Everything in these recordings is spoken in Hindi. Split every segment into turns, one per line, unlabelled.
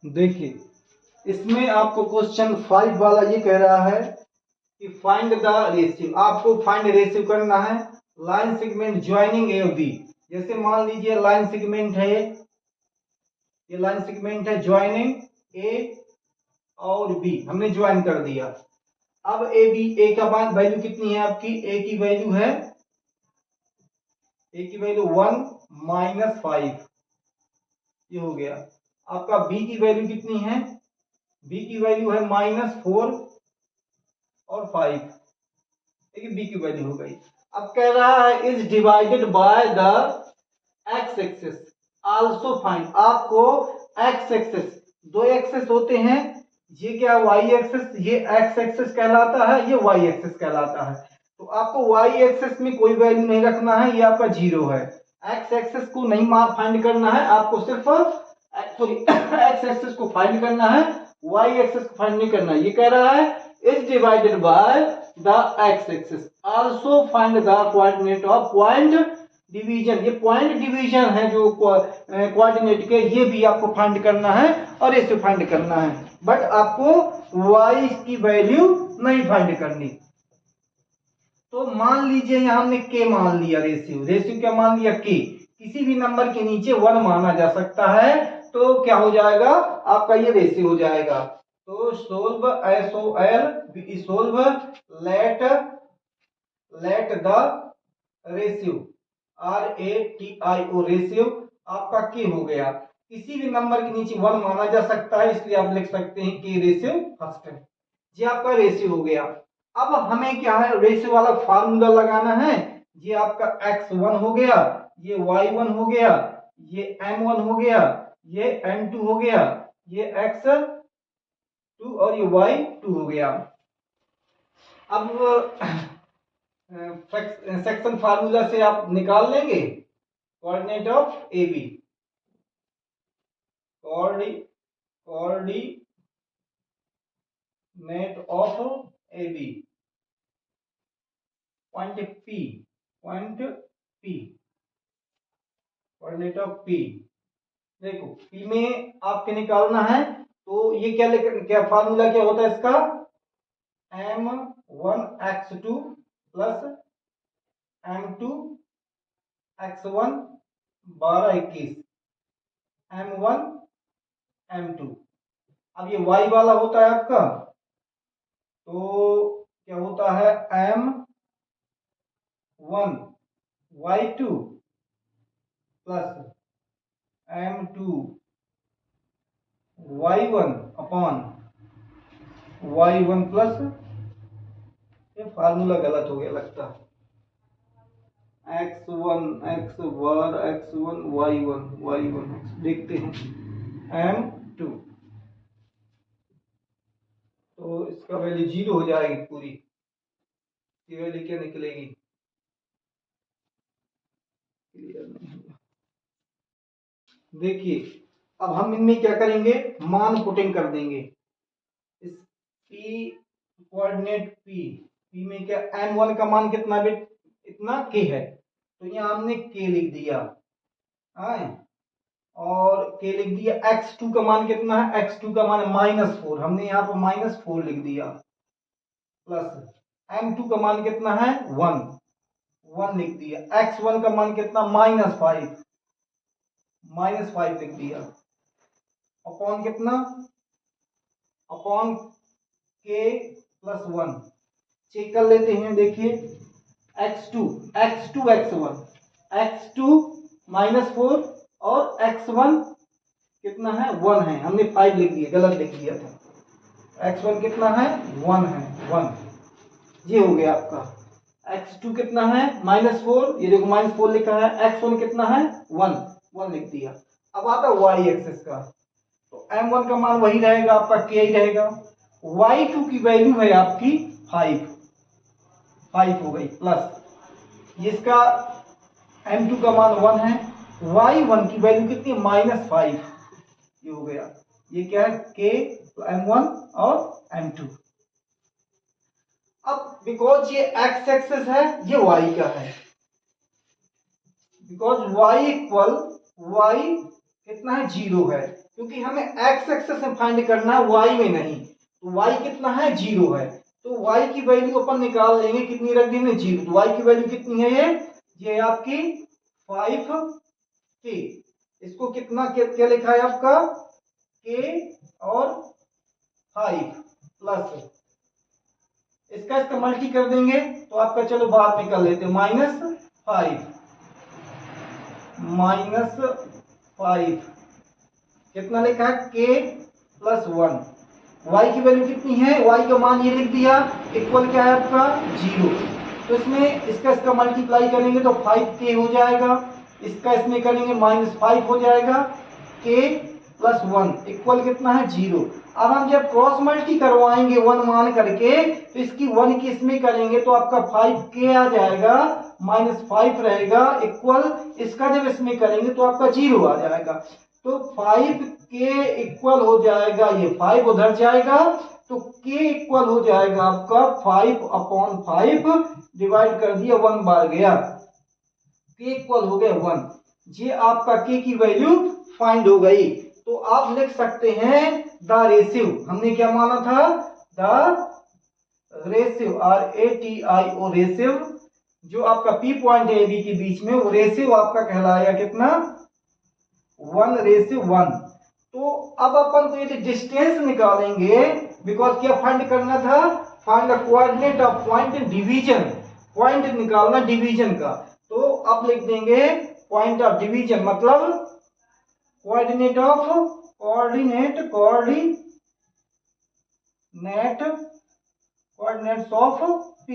देखिए इसमें आपको क्वेश्चन 5 वाला ये कह रहा है कि फाइंड द रेशियो, आपको फाइंड रेशियो करना है लाइन सेगमेंट ज्वाइनिंग ए और बी। जैसे मान लीजिए लाइन सेगमेंट है, ये लाइन सेगमेंट है ज्वाइनिंग ए और बी, हमने ज्वाइन कर दिया। अब ए बी, ए का वैल्यू कितनी है आपकी, ए की वैल्यू है, ए की वैल्यू 1 माइनस 5, ये हो गया। आपका बी की वैल्यू कितनी है, बी की वैल्यू है -4 और 5, देखिए बी की वैल्यू हो गई। अब कह रहा है is divided by the x axis also find, आपको एक्स एक्सिस, दो एक्सिस होते हैं, ये क्या वाई एक्सिस, ये एक्स एक्सिस कहलाता है, ये वाई एक्सिस कहलाता है। तो आपको वाई एक्सिस में कोई वैल्यू नहीं रखना है, ये आपका 0 है। एक्स एक्सिस को नहीं फाइंड करना है आपको, सिर्फ सॉरी एक्स एक्सिस को फाइंड करना है, वाई एक्सिस को फाइंड नहीं करना है। ये कह रहा है is divided by the x axis also find the coordinate of point division, ये पॉइंट डिवीजन है जो कोऑर्डिनेट के, ये भी आपको फाइंड करना है और इसे फाइंड करना है, बट आपको y की वैल्यू नहीं फाइंड करनी। तो मान लीजिए यहां हमने k मान लिया, रेशियो, रेशियो क्या मान लिया, k, किसी भी नंबर के नीचे 1 माना जा सकता है, तो क्या हो जाएगा आपका, ये रेशियो हो जाएगा। तो solve SOL solve let the ratio RATIO ratio आपका k हो गया। किसी भी नंबर के नीचे 1 माना जा सकता है, इसलिए आप लिख सकते हैं k रेशियो फर्स्ट है। ये आपका रेशियो हो गया। अब हमें क्या है, रेशियो वाला फार्मूला लगाना है। ये आपका x1 हो गया, ये y1 हो गया, ये m1 हो गया, ये m2 हो गया, ये x2 और ये y2 हो गया। अब सेक्शन फार्मूला से आप निकाल लेंगे coordinate of A B, coordinate of A B, point P, coordinate of P. देखो पी में आपके निकालना है, तो ये क्या क्या फार्मूला क्या होता है इसका, m1x2 plus m2 x1 12 21 m1 m2। अब ये y वाला होता है आपका, तो क्या होता है m1 y2 plus m2 y1 upon y1 plus, ये फार्मूला गलत हो गया लगता है, x1 x बार x1 y1 देखते हैं m2, तो इसका वैल्यू 0 हो जाएगी पूरी, ये वैल्यू क्या निकलेगी, क्लियर नहीं होगा। देखिए अब हम इनमें क्या करेंगे, मान पुटिंग कर देंगे। इस p कोऑर्डिनेट p में क्या m1 का मान कितना बिट, इतना k है, तो यहाँ हमने k लिख दिया, और k लिख दिया। x2 का मान कितना है, x2 का मान -4, हमने यहाँ पर -4 लिख दिया, प्लस m2 का मान कितना है 1 लिख दिया। x1 का मान कितना -5 लिख दिया, अपॉन कितना, अपॉन k प्लस 1, चेक कर लेते हैं। देखिए x2 x2 -4 और x1 कितना है 1 है, हमने 5 लिख दिया, गलत लिख दिया था। x1 कितना है 1 है, 1, ये हो गया आपका। x2 कितना है -4, ये देखो -4 लिखा है। x1 कितना है 1 लिख दिया। अब आता y एक्सिस का, तो m1 का मान वही रहेगा आपका, k ही रहेगा। y2 की वैल्यू है आपकी 5 हो गई, प्लस इसका m2 का मान 1 है, y1 की वैल्यू कितनी है -5, ये हो गया। ये क्या है k, m1 और m2। अब बिकॉज ये x एक्सिस है, ये y का है, बिकॉज y कितना है 0 है, क्योंकि हमें एक्स एक्सेस में फाइंड करना है, वाई में नहीं। तो वाई कितना है, 0 है। तो वाई की वैल्यू अपन निकाल लेंगे, कितनी रख दी हमने, 0। तो वाई की वैल्यू कितनी है, ये आपकी 5k। इसको कितना क्या लिखा है आपका, k और 5 प्लस इसका मल्टी कर देंगे तो आपका, चलो बाद में कर लेते हैं, -5 कितना लिखा है, k + 1। y की वैल्यू कितनी है, y का मान ये लिख दिया, इक्वल क्या है आपका, 0। तो इसमें इसका मल्टीप्लाई करेंगे तो 5k हो जाएगा, इसका इसमें करेंगे -5 हो जाएगा, k + 1 इक्वल कितना है, 0। अब हम जब क्रॉस मल्टी करवाएंगे 1 मान करके, तो इसकी 1 की इसमें करेंगे तो आपका 5k आ जाएगा, -5 रहेगा, इक्वल इसका जब इसमें करेंगे तो आपका 0 आ जाएगा। तो 5k इक्वल हो जाएगा, ये 5 उधर जाएगा, तो k इक्वल हो जाएगा आपका 5/5 डिवाइड कर दिया, 1 बार गया, k इक्वल हो गया 1। ये आपका k की वैल्यू फाइंड हो गई। तो आप लिख सकते हैं द रेशियो, हमने क्या माना था, द रेशियो, RATIO रेशियो, जो आपका P पॉइंट है AB के बीच में, वो रेशियो आपका कहलाएगा कितना, 1:1। तो अब अपन को ये डिस्टेंस निकालेंगे, बिकॉज क्या फाइंड करना था, find the coordinate of point division, point निकालना डिवीजन का। तो अब लिख देंगे पॉइंट ऑफ डिवीजन, मतलब कोऑर्डिनेट कोऑर्डिनेट्स ऑफ P।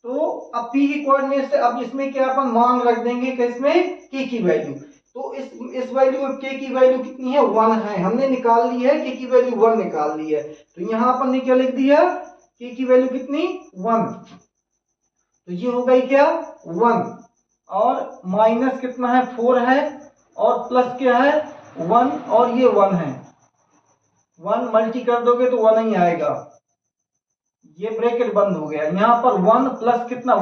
तो अब P की कोऑर्डिनेट से अब इसमें क्या अपन मान रख देंगे, किसमें, K की वैल्यू। तो इस वैल्यू में K की वैल्यू कितनी है, 1 है, हमने निकाल ली है, K की वैल्यू 1 निकाल ली है। तो यहां अपन ने क्या लिख दिया, K की वैल्यू कितनी, 1। तो ये हो गई क्या, 1, और माइनस कितना है, 4 है, और प्लस क्या है, 1, और ये 1 है। 1 मल्टी कर दोगे तो 1 ही आएगा, ये ब्रैकेट बंद हो गया। यहाँ पर 1 प्लस कितना,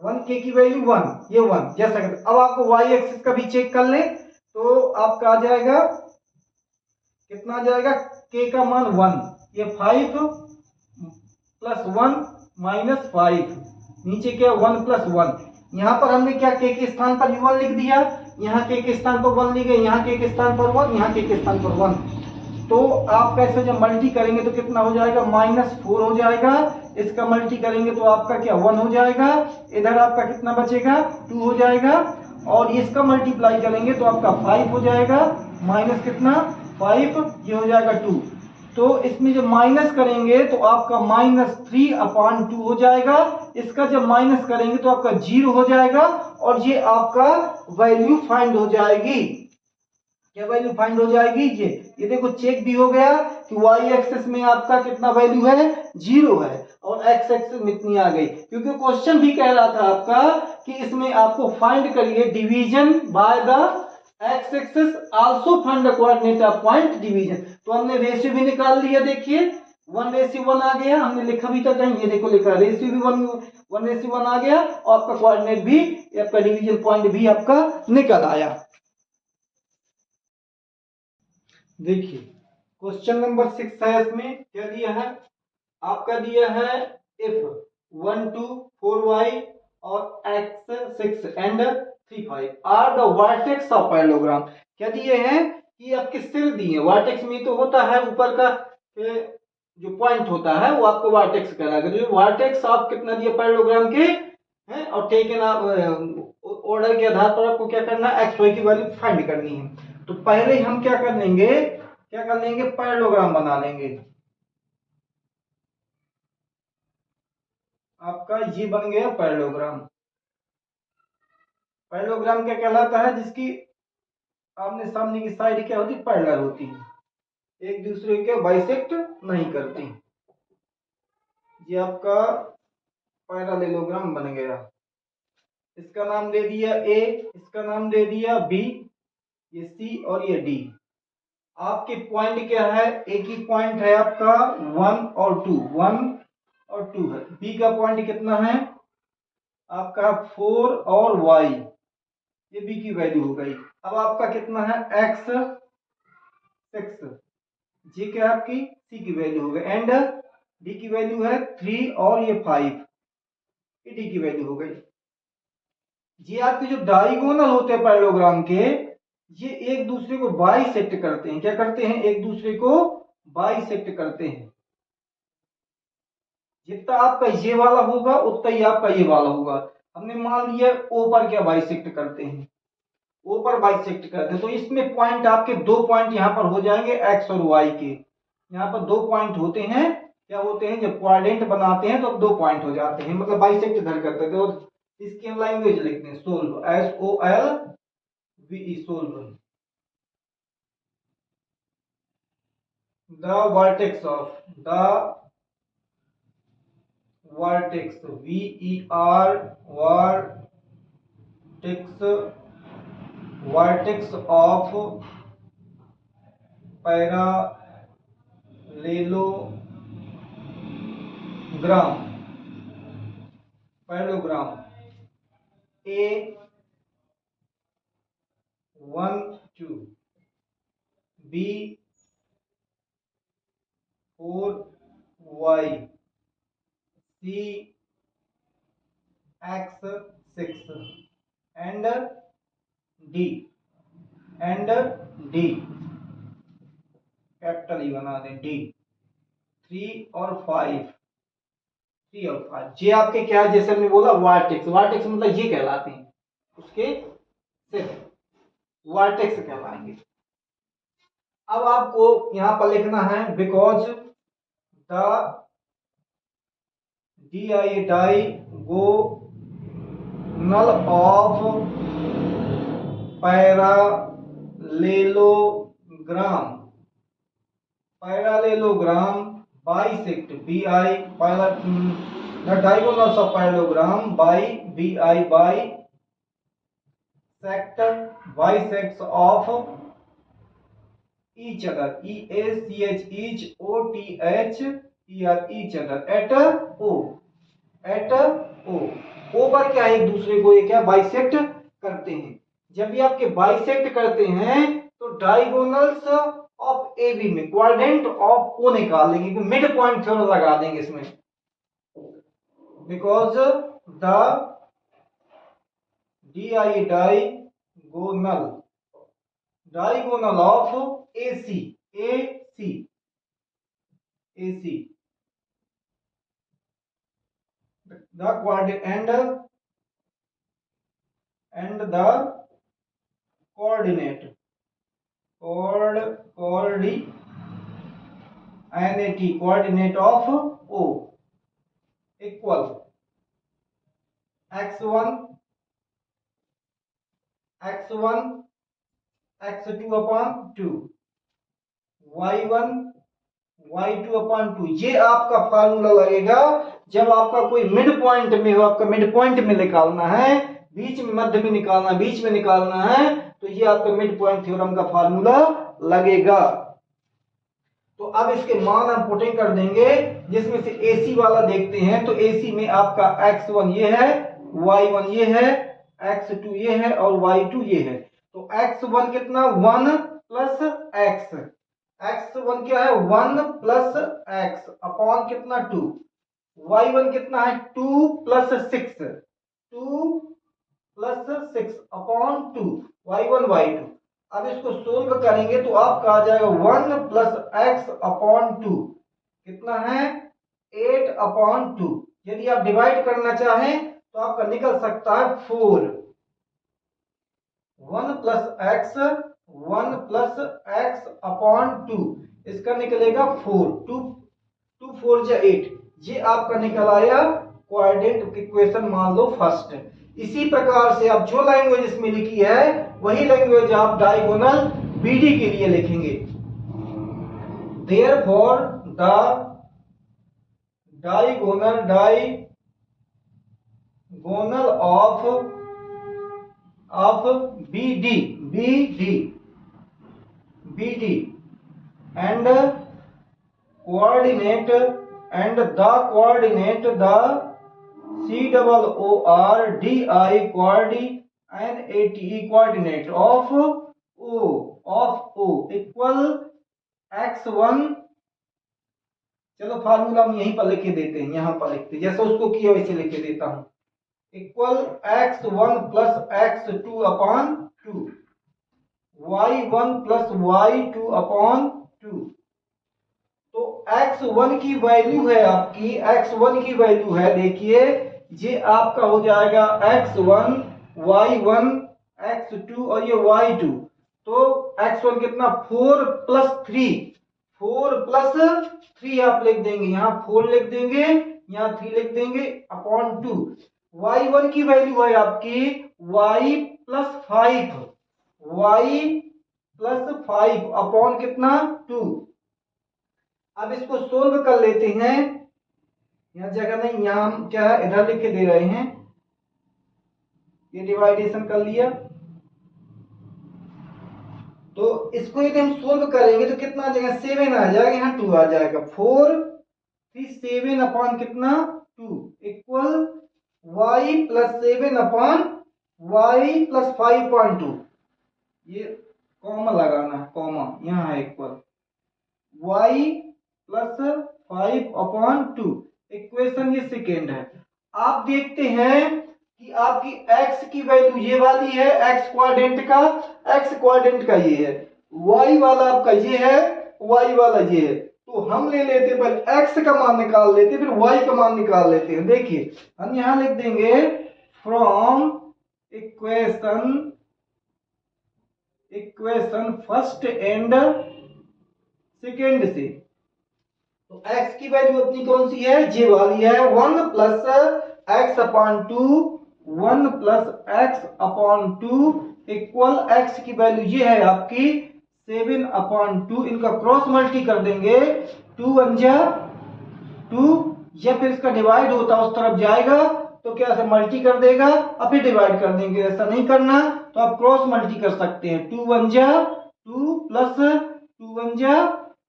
1 k की वैल्यू 1, ये 1 जैसा करते। अब आपको y एक्सिस का भी चेक कर ले तो आपका आ जाएगा, कितना आ जाएगा, k का मान 1, ये 5 + 1 -5, नीचे क्या 1 + 1। यहाँ पर हमने क्या, k के स्थान पर 1 लिख दिया, यहाँ k के स्थान पर 1 लिख गए, यहाँ k के स्थान पर 1, यहाँ k के स्थान पर 1। तो आप कैसे जब मल्टी करेंगे तो कितना हो जाएगा, -4 हो जाएगा, इसका मल्टी करेंगे तो आपका क्या, 1 हो जाएगा, इधर आपका कितना बचेगा, 2 हो जाएगा, और इसका मल्टीप्लाई करेंगे तो आपका 5 हो जाएगा, माइनस कितना, 5, ये हो जाएगा 2। तो इसमें जब माइनस करेंगे तो आपका -3/2 हो जाएगा, इसका जब माइनस करेंगे तो आपका 0 हो जाएगा, और ये आपका वैल्यू फाइंड हो जाएगी। क्या वैल्यू फाइंड हो जाएगी, ये देखो चेक भी हो गया कि y एक्सिस में आपका कितना वैल्यू है, 0 है, और x एक्सिस में इतनी आ गई। क्योंकि क्वेश्चन भी कह रहा था आपका कि इसमें आपको फाइंड करिए division by the x axis, also find the coordinate of point division. तो हमने रेशियो भी निकाल लिया, देखिए 1:1 आ गया, हमने लिखा भी था कहीं, ये देखो लिखा, रेशियो भी 1:1 आ गया, और आपका कोऑर्डिनेट भी, आपका डिवीजन पॉइंट भी आपका निकल आया। देखिए क्वेश्चन नंबर 6 है, इसमें क्या दिया है, आपका दिया है if 1 2 4 y और x 6 and 3 5 are the vertex of parallelogram. क्या दिए हैं कि आपके सिर दिए, वर्टेक्स में तो होता है ऊपर का जो पॉइंट होता है वो आपको वर्टेक्स कहलाएगा। तो वर्टेक्स ऑफ कितना दिया पैरेललोग्राम के हैं, और टेकन ऑर्डर के आधार पर आपको क्या करना है, एक्स वाई की वैल्यू फाइंड करनी है। तो पहले हम क्या कर लेंगे, पैरेललोग्राम बना लेंगे। आपका ये बन गया पैरेललोग्राम। पैरेललोग्राम क्या कहलाता है, जिसकी आमने सामने की साइड क्या होती, पैरेलल होती है, एक दूसरे के बाइसेक्ट नहीं करती। ये आपका पैरेललोग्राम बन गया। इसका नाम दे दिया ए, इसका नाम दे दिया बी, ये सी और ये डी। आपके पॉइंट क्या है, ए की पॉइंट है आपका 1 और 2, 1 और 2 है। बी का पॉइंट कितना है आपका 4 और y, ये बी की वैल्यू हो गई। अब आपका कितना है x, 6, जी क्या है आपकी सी की वैल्यू हो गई, एंड डी की वैल्यू है 3 और ये 5, ये डी की वैल्यू हो गई। ये आपके जो डायगोनल होते हैं पैरेललोग्राम के, ये एक दूसरे को बाइसेक्ट करते हैं। क्या करते हैं? एक दूसरे को बाइसेक्ट करते हैं। जितना आपका ये वाला होगा उतना ही आपका ये वाला होगा। हमने मान लिया ओ पर क्या बाइसेक्ट करते हैं, ओ पर बाइसेक्ट करते हैं, तो इसमें पॉइंट आपके 2 पॉइंट यहाँ पर हो जाएंगे एक्स और वाई के। यहाँ पर 2 पॉइंट होते हैं, क्या होते हैं, जब क्वाड्रेंट बनाते हैं तो 2 पॉइंट हो जाते हैं, मतलब बाइसेक्ट इधर करते हैं। तो इसकी हम लैंग्वेज लिखते हैं solve, SOLVE, solve. The vertex of the vertex vertex of parallelogram A1 2 B4 Y C X 6 and D capital E बना दें, D 3 और 5, ये आपके क्या है, जैसे हमने बोला वर्टेक्स, वर्टेक्स मतलब ये कहलाते हैं, उसके सिर्फ वर्टेक्स कहलाएंगे। अब आपको यहां पर लिखना है because the diagonal of parallelogram bisect BI the diagonals of parallelogram by BI bisects of each other, EACH each OTH each other at O पर क्या है, एक दूसरे को ये क्या बाइसेक्ट करते हैं। जब ये आपके बाइसेक्ट करते हैं तो डायगोनल्स ऑफ AB में क्वाड्रेंट ऑफ O निकाल देंगे, मिड पॉइंट थ्योरम लगा देंगे इसमें, because the diagonal of AC the coordinate and the coordinate of O equal x1 x2 upon 2 y1 y2 upon 2। ये आपका फार्मूला लगेगा जब आपका कोई मिड पॉइंट में हो, आपका मिड पॉइंट में निकालना है, बीच में मध्य में निकालना, बीच में निकालना है, तो ये आपका मिड पॉइंट थ्योरम का फार्मूला लगेगा। तो अब इसके मान हम पुटिंग कर देंगे, जिसमें से AC वाला देखते हैं, तो AC में आपका x1 ये है, y1 ये है, x2 ये है और y2 ये है। तो x1 कितना 1 प्लस x, x1 क्या है 1 प्लस x अपॉन कितना 2, y1 कितना है 2 प्लस 6 अपॉन 2 y1 y2। अब इसको सोल्व करेंगे तो आपका आ जाएगा 1 प्लस x अपॉन 2 कितना है 8 अपॉन 2। यदि आप डिवाइड करना चाहें तो आपका निकल सकता है 4, 1 प्लस x अपॉन 2, इसका निकलेगा 4, 2 4 जा 8, ये आपका निकल आया कोऑर्डिनेट इक्वेशन, मान लो फर्स्ट। इसी प्रकार से आप जो लैंग्वेज इसमें लिखी है वही लैंग्वेज आप डायगोनल BD के लिए लिखेंगे। Therefore the diagonal of BD and coordinate the COORDINATE of O equal x1, चलो फार्मूला हम यहीं पर लिखे देते हैं, यहां पर लिखते जैसे उसको किया वैसे लिखे देता हूं, equal x1 plus x2 upon 2, y1 plus y2 upon 2। तो x1 की वैल्यू है आपकी, x1 की वैल्यू है, देखिए ये आपका हो जाएगा x1, y1, x2 और ये y2। तो x1 कितना 4 प्लस 3, 4 प्लस 3 आप लिख देंगे, यहां 4 लिख देंगे, यहां 3 लिख देंगे अपॉन 2। y1 की वैल्यू है आपकी y plus 5, y plus 5 upon कितना 2। अब इसको सोल्व कर लेते हैं, यहां जगह नहीं, यहां हम क्या है इधर लिख के दे रहे हैं, ये डिवाइडेशन कर लिया। तो इसको यदि हम सोल्व करेंगे तो कितना आ जाएगा 7 आ जाएगा, यहाँ 2 आ जाएगा, 4 3 7 अपॉन कितना 2 equal y plus 7 upon y plus 5.2। ये कॉमा लगाना, कॉमा यहाँ है equal y plus 5 upon 2, equation ये सेकेंड है। आप देखते हैं कि आपकी x की वैल्यू ये वाली है, x क्वाड्रेंट का ये है, y वाला आपका ये है, y वाला ये है। तो हम ले लेते पहले x का मान निकाल लेते, फिर y का मान निकाल लेते हैं। देखिए हम यहां लिख देंगे from equation first and second से। तो x की वैल्यू अपनी कौन सी है, ये वाली है, 1 plus x upon 2, 1 plus x upon 2 equal x की वैल्यू ये है आपकी 7 अपॉन 2, इनका क्रॉस मल्टी कर देंगे, 2 1 जा 2, या फिर इसका डिवाइड होता उस तरफ जाएगा तो क्या ऐसे मल्टी कर देगा और फिर डिवाइड कर देंगे। ऐसा नहीं करना तो आप क्रॉस मल्टी कर सकते हैं, 2 1 जा 2 प्लस 2 1 जा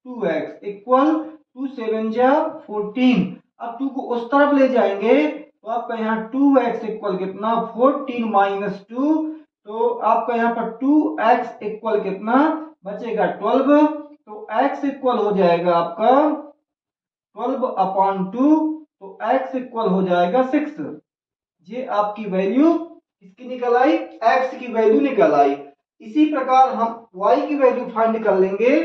2x इक्वल 2 7 जा 14। अब 2 को उस तरफ ले जाएंगे तो आपका यहाँ 2x इक्वल कितना 14 माइनस 2, तो आपका यहाँ पर 2x इक्वल कितना बचेगा 12। तो x इक्वल हो जाएगा आपका 12 अपॉन 2, तो x इक्वल हो जाएगा 6। ये आपकी वैल्यू किसकी निकल आई, x की वैल्यू निकल आई। इसी प्रकार हम y की वैल्यू फाइंड कर लेंगे,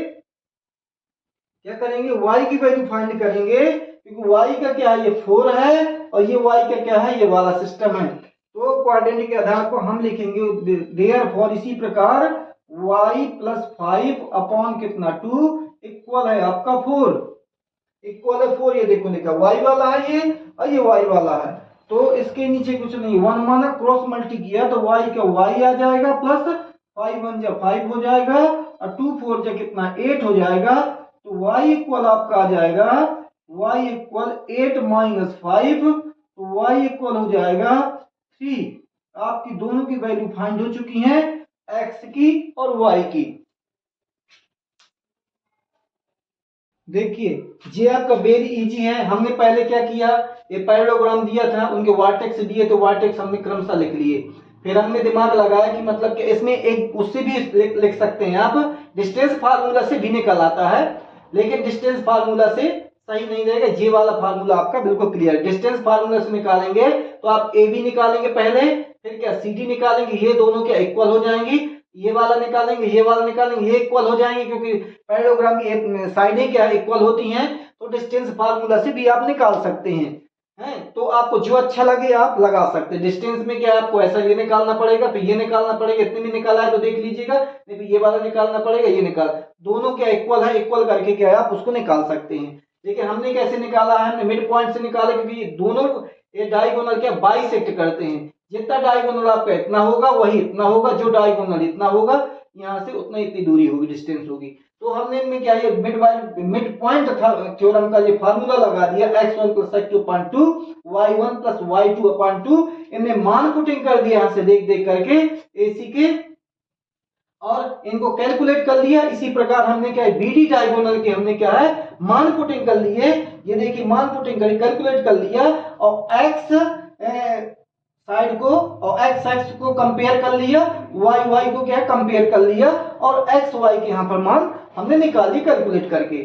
क्या करेंगे y की वैल्यू फाइंड करेंगे, क्योंकि y का क्या है ये 4 है और ये y का क्या है ये वाला सिस्टम है। तो क्वाड्रेंट के आधार पर हम लिखेंगे देयरफॉर इसी प्रकार y प्लस 5 अपॉन कितना 2 इक्वल है आपका 4, इक्वल है 4। ये देखो लिखा y वाला है ये और ये y वाला है, तो इसके नीचे कुछ नहीं, 1 माना क्रॉस मल्टी किया तो y का y आ जाएगा प्लस 5 1 जा 5 हो जाएगा और 2 4 जा कितना 8 हो जाएगा। तो y इक्वल आपका आ जाएगा y इक्वल 8 माइनस 5, तो y इक्वल हो जाएगा 3। आपकी दोनों की वैल्यू फाइंड हो चुकी हैं, x की और y की। देखिए ये आपका वेरी इजी है। हमने पहले क्या किया, ये पैरेललोग्राम दिया था, उनके वर्टेक्स दिए तो वर्टेक्स हमने क्रमशः लिख लिए। फिर हमने दिमाग लगाया कि मतलब कि इसमें एक उससे भी लिख सकते हैं आप, डिस्टेंस फार्मूला से भी निकल आता है, लेकिन डिस्टेंस फार्मूला से सही नहीं रहेगा। ये वाला फार्मूला आपका बिल्कुल क्लियर, डिस्टेंस फार्मूला से निकालेंगे तो आप ए बी निकालेंगे पहले, फिर क्या सी डी निकालेंगे, ये दोनों क्या इक्वल हो जाएंगी, ये वाला निकालेंगे ये वाला निकालेंगे, ये इक्वल हो जाएंगे, क्योंकि पैरेललोग्राम की साइडें क्या इक्वल होती हैं। तो डिस्टेंस फार्मूला से भी आप निकाल सकते हैं, तो आपको जो अच्छा लगे आप लगा सकते हैं। डिस्टेंस में क्या आपको ऐसा ये निकालना पड़ेगा, फिर ये निकालना पड़ेगा, इतने में निकाला है तो देख लीजिएगा, नहीं फिर ये वाला निकालना पड़ेगा, ये निकाल, दोनों क्या इक्वल है, इक्वल करके क्या है आप उसको निकाल सकते हैं। लेकिन हमने कैसे निकाला है, हमने मिड पॉइंट से निकाला, क्योंकि ये दोनों ये डायगोनल क्या बाइसेक्ट करते हैं, जितना डायगोनल आपका इतना होगा वही इतना होगा, जो डायगोनल इतना होगा यहाँ से उतना इतनी दूरी होगी, डिस्टेंस होगी। तो हमने इनमें क्या ये मिड पॉइंट थ्योरम का ये फार्मूला लगा दिया, x1 plus x2 upon 2, y1 plus y2 upon 2, इनमें मान पुटिंग कर दिया यहाँ से देख देख करके AC के, और इनको कैलकुलेट कर लिया। इसी प्रकार हमने क्या है BD डायगोनल के हमने क्या है मान पुटिंग कर लिए, ये देखिए मान पुटिंग कर कैलकुलेट कर लिया, और x साइड को और x एक्स को कंपेयर कर लिया, y को क्या कंपेयर कर लिया, और एक्स वाई के यहाँ पर मान हमने निकाली कैलकुलेट करके।